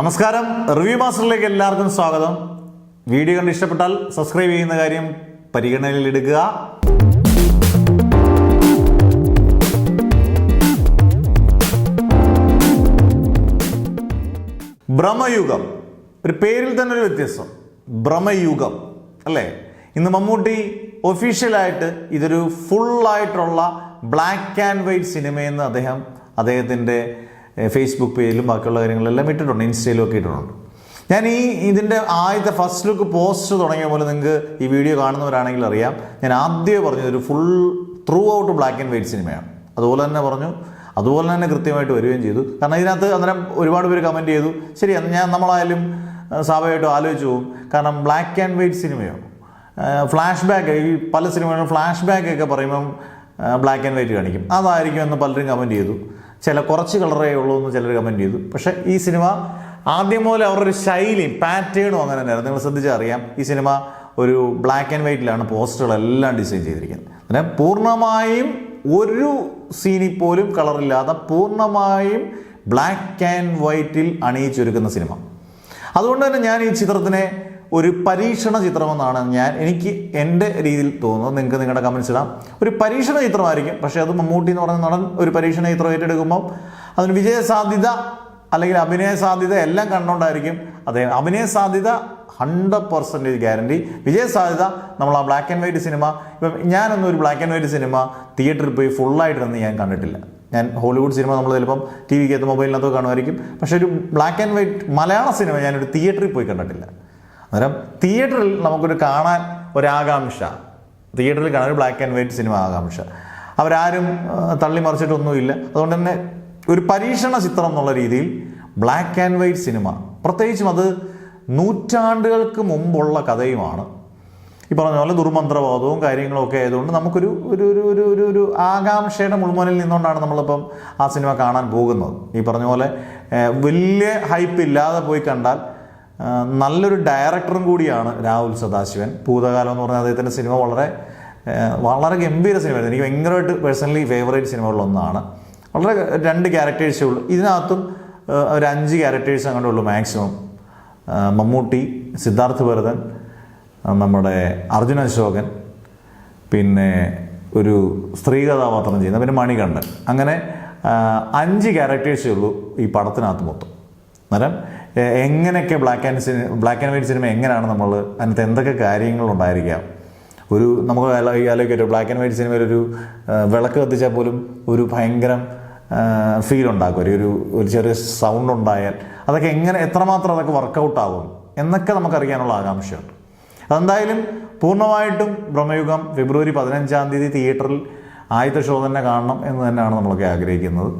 നമസ്കാരം, റിവ്യൂ മാസ്റ്ററിലേക്ക് എല്ലാവർക്കും സ്വാഗതം. വീഡിയോ കണ്ട് ഇഷ്ടപ്പെട്ടാൽ സബ്സ്ക്രൈബ് ചെയ്യുന്ന കാര്യം പരിഗണനയിൽ എടുക്കുക. ഭ്രമയുഗം, ഒരു പേരിൽ തന്നെ ഒരു വ്യത്യാസം. ഭ്രമയുഗം അല്ലേ? ഇന്ന് മമ്മൂട്ടി ഒഫീഷ്യലായിട്ട് ഇതൊരു ഫുള്ളായിട്ടുള്ള ബ്ലാക്ക് ആൻഡ് വൈറ്റ് സിനിമയെന്ന് അദ്ദേഹത്തിൻ്റെ ഫേസ്ബുക്ക് പേജിലും ബാക്കിയുള്ള കാര്യങ്ങളെല്ലാം ഇട്ടിട്ടുണ്ട്, ഇൻസ്റ്റയിലും ഒക്കെ ഇട്ടിട്ടുണ്ട്. ഞാൻ ഇതിൻ്റെ ആദ്യത്തെ ഫസ്റ്റ് ലുക്ക് പോസ്റ്റ് തുടങ്ങിയ പോലെ നിങ്ങൾക്ക് ഈ വീഡിയോ കാണുന്നവരാണെങ്കിൽ അറിയാം. ഞാൻ ആദ്യമേ പറഞ്ഞു ഒരു full through out black and white സിനിമയാണ്. അതുപോലെ തന്നെ പറഞ്ഞു, അതുപോലെ തന്നെ കൃത്യമായിട്ട് വരികയും ചെയ്തു. കാരണം ഇതിനകത്ത് അന്നേരം ഒരുപാട് പേര് കമൻറ്റ് ചെയ്തു. ശരി, നമ്മളായാലും സ്വാഭാവികമായിട്ടും ആലോചിച്ച് പോകും. കാരണം ബ്ലാക്ക് ആൻഡ് വൈറ്റ് സിനിമയോ ഫ്ലാഷ് ബാക്ക്, ഈ പല സിനിമകളും ഫ്ലാഷ് ബാക്ക് ഒക്കെ പറയുമ്പം ബ്ലാക്ക് ആൻഡ് വൈറ്റ് കാണിക്കും, അതായിരിക്കും എന്ന് പലരും കമൻറ്റ് ചെയ്തു. കുറച്ച് കളറേ ഉള്ളൂ എന്ന് ചിലർ കമൻറ്റ് ചെയ്തു. പക്ഷേ ഈ സിനിമ ആദ്യം മുതൽ അവരുടെ ഒരു ശൈലിയും പാറ്റേണും അങ്ങനെ തന്നെയായിരുന്നു. നിങ്ങൾ ശ്രദ്ധിച്ചാൽ അറിയാം, ഈ സിനിമ ഒരു ബ്ലാക്ക് ആൻഡ് വൈറ്റിലാണ് പോസ്റ്ററുകളെല്ലാം ഡിസൈൻ ചെയ്തിരിക്കുന്നത്. പിന്നെ പൂർണ്ണമായും ഒരു സീനിൽ പോലും കളറില്ലാതെ പൂർണ്ണമായും ബ്ലാക്ക് ആൻഡ് വൈറ്റിൽ അണിയിച്ചൊരുക്കുന്ന സിനിമ. അതുകൊണ്ട് തന്നെ ഞാൻ ഈ ചിത്രത്തിനെ ഒരു പരീക്ഷണ ചിത്രമെന്നാണ് എനിക്ക് എൻ്റെ രീതിയിൽ തോന്നുന്നത്. നിങ്ങൾക്ക് നിങ്ങളുടെ കമൻസ് ഇടാം. ഒരു പരീക്ഷണ ചിത്രമായിരിക്കും, പക്ഷേ അത് മമ്മൂട്ടി എന്ന് പറയുന്ന നടൻ ഒരു പരീക്ഷണ ചിത്രം ഏറ്റെടുക്കുമ്പം അതിന് വിജയ സാധ്യത അല്ലെങ്കിൽ അഭിനയ സാധ്യത എല്ലാം കണ്ടുകൊണ്ടായിരിക്കും അദ്ദേഹം. അഭിനയ സാധ്യത 100% ഗ്യാരണ്ടി. വിജയ സാധ്യത നമ്മൾ ആ ബ്ലാക്ക് ആൻഡ് വൈറ്റ് സിനിമ, ഇപ്പം ഞാനൊന്നും ഒരു ബ്ലാക്ക് ആൻഡ് വൈറ്റ് സിനിമ തിയേറ്ററിൽ പോയി ഫുള്ളായിട്ടൊന്നും ഞാൻ കണ്ടിട്ടില്ല. ഞാൻ ഹോളിവുഡ് സിനിമ നമ്മൾ ചിലപ്പം ടി വിക്കകത്ത് മൊബൈലിനകത്തോ കാണുമായിരിക്കും. പക്ഷേ ഒരു black and white Malayala cinema ഞാനൊരു തിയേറ്ററിൽ പോയി കണ്ടിട്ടില്ല. അന്നേരം തിയേറ്ററിൽ നമുക്കൊരു കാണാൻ ഒരാകാംക്ഷ, തിയേറ്ററിൽ കാണാൻ ഒരു ബ്ലാക്ക് ആൻഡ് വൈറ്റ് സിനിമ ആകാംക്ഷ അവരാരും തള്ളി മറിച്ചിട്ടൊന്നുമില്ല. അതുകൊണ്ട് തന്നെ ഒരു പരീക്ഷണ ചിത്രം എന്നുള്ള രീതിയിൽ ബ്ലാക്ക് ആൻഡ് വൈറ്റ് സിനിമ, പ്രത്യേകിച്ചും അത് നൂറ്റാണ്ടുകൾക്ക് മുമ്പുള്ള കഥയുമാണ്. ഈ പറഞ്ഞ പോലെ ദുർമന്ത്രവാദവും കാര്യങ്ങളും ഒക്കെ ആയതുകൊണ്ട് നമുക്കൊരു ഒരു ഒരു ഒരു ഒരു ആകാംക്ഷയുടെ മുൾമുനയിൽ നിന്നുകൊണ്ടാണ് നമ്മളിപ്പം ആ സിനിമ കാണാൻ പോകുന്നത്. ഈ പറഞ്ഞ പോലെ വലിയ ഹൈപ്പ് ഇല്ലാതെ പോയി കണ്ടാൽ നല്ലൊരു ഡയറക്ടറും കൂടിയാണ് രാഹുൽ സദാശിവൻ. ഭൂതകാലം എന്ന് പറഞ്ഞാൽ അദ്ദേഹത്തിൻ്റെ സിനിമ വളരെ വളരെ ഗംഭീര സിനിമയായിരുന്നു. എനിക്ക് ഭയങ്കരമായിട്ട് പേഴ്സണലി ഫേവറേറ്റ് സിനിമകളിലൊന്നാണ്. വളരെ 2 ക്യാരക്ടേഴ്സേ ഉള്ളൂ. ഇതിനകത്തും ഒരു 5 ക്യാരക്ടേഴ്സ് അങ്ങനെ ഉള്ളൂ മാക്സിമം. മമ്മൂട്ടി, സിദ്ധാർത്ഥ് ഭരതൻ, നമ്മുടെ അർജുൻ അശോകൻ, പിന്നെ ഒരു സ്ത്രീ കഥാപാത്രം ചെയ്യുന്ന, പിന്നെ മണികണ്ഠൻ, അങ്ങനെ 5 ക്യാരക്ടേഴ്സേ ഉള്ളൂ ഈ പടത്തിനകത്ത് മൊത്തം. അന്നേരം എങ്ങനെയൊക്കെ ബ്ലാക്ക് ആൻഡ് വൈറ്റ് സിനിമ എങ്ങനെയാണ് നമ്മൾ അതിനകത്ത് എന്തൊക്കെ കാര്യങ്ങളുണ്ടായിരിക്കാം. നമുക്ക് ആലോചിക്കട്ടെ, ബ്ലാക്ക് ആൻഡ് വൈറ്റ് സിനിമയിൽ ഒരു വിളക്ക് കത്തിച്ചാൽ പോലും ഒരു ഭയങ്കരം ഫീൽ ഉണ്ടാക്കും. ഒരു ചെറിയ സൗണ്ട് ഉണ്ടായാൽ അതൊക്കെ എത്രമാത്രം അതൊക്കെ വർക്കൗട്ട് ആകും എന്നൊക്കെ നമുക്കറിയാനുള്ള ആകാംക്ഷയുണ്ട്. അതെന്തായാലും പൂർണ്ണമായിട്ടും ഭ്രമയുഗം ഫെബ്രുവരി 15 തിയേറ്ററിൽ ആദ്യത്തെ ഷോ തന്നെ കാണണം എന്ന് തന്നെയാണ് നമ്മളൊക്കെ ആഗ്രഹിക്കുന്നത്.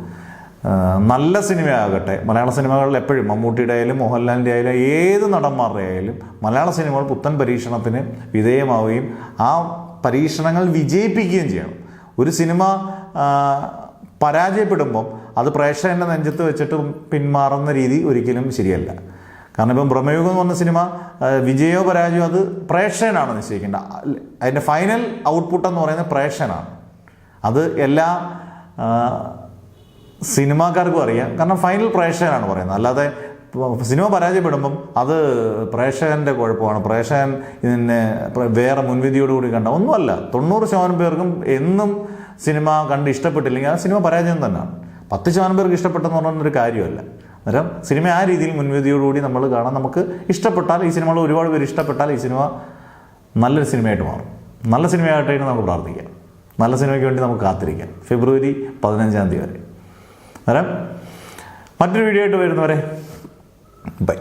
നല്ല സിനിമയാകട്ടെ. മലയാള സിനിമകളിൽ എപ്പോഴും മമ്മൂട്ടിയുടെ ആയാലും മോഹൻലാലിൻ്റെ ആയാലും ഏത് നടന്മാരുടെ ആയാലും മലയാള സിനിമകൾ പുത്തൻ പരീക്ഷണത്തിന് വിധേയമാവുകയും ആ പരീക്ഷണങ്ങൾ വിജയിപ്പിക്കുകയും ചെയ്യണം. ഒരു സിനിമ പരാജയപ്പെടുമ്പം അത് പ്രേക്ഷകൻ്റെ നെഞ്ചത്ത് വെച്ചിട്ട് പിന്മാറുന്ന രീതി ഒരിക്കലും ശരിയല്ല. കാരണം ഇപ്പം ഭ്രമയുഗം എന്ന് പറഞ്ഞ സിനിമ വിജയോ പരാജയമോ അത് പ്രേക്ഷകനാണ് നിശ്ചയിക്കേണ്ടത്. അതിൻ്റെ ഫൈനൽ ഔട്ട്പുട്ട് എന്ന് പറയുന്നത് പ്രേക്ഷകനാണ്. അത് എല്ലാ സിനിമാക്കാർക്കും അറിയാം. കാരണം ഫൈനൽ പ്രേക്ഷകനാണ് പറയുന്നത്. അല്ലാതെ സിനിമ പരാജയപ്പെടുമ്പം അത് പ്രേക്ഷകൻ്റെ കുഴപ്പമാണ്, പ്രേക്ഷകൻ ഇതിനെ വേറെ മുൻവിധിയോടുകൂടി കണ്ട ഒന്നുമല്ല. 90% പേർക്കും എന്നും സിനിമ കണ്ട് ഇഷ്ടപ്പെട്ടില്ലെങ്കിൽ ആ സിനിമ പരാജയം തന്നെയാണ്. 10% പേർക്ക് ഇഷ്ടപ്പെട്ടെന്ന് പറഞ്ഞൊരു കാര്യമല്ല. അന്നേരം സിനിമ ആ രീതിയിൽ മുൻവിധിയോടുകൂടി നമ്മൾ കാണാൻ, നമുക്ക് ഇഷ്ടപ്പെട്ടാൽ, ഈ സിനിമകൾ ഒരുപാട് പേര് ഇഷ്ടപ്പെട്ടാൽ ഈ സിനിമ നല്ലൊരു സിനിമയായിട്ട് മാറും. നല്ല സിനിമയായിട്ടാണ് നമുക്ക് പ്രാർത്ഥിക്കാം. നല്ല സിനിമയ്ക്ക് വേണ്ടി നമുക്ക് കാത്തിരിക്കാം ഫെബ്രുവരി 15 വരെ. അന്നേരം മറ്റൊരു വീഡിയോ ആയിട്ട് വരുന്നവരെ ബൈ.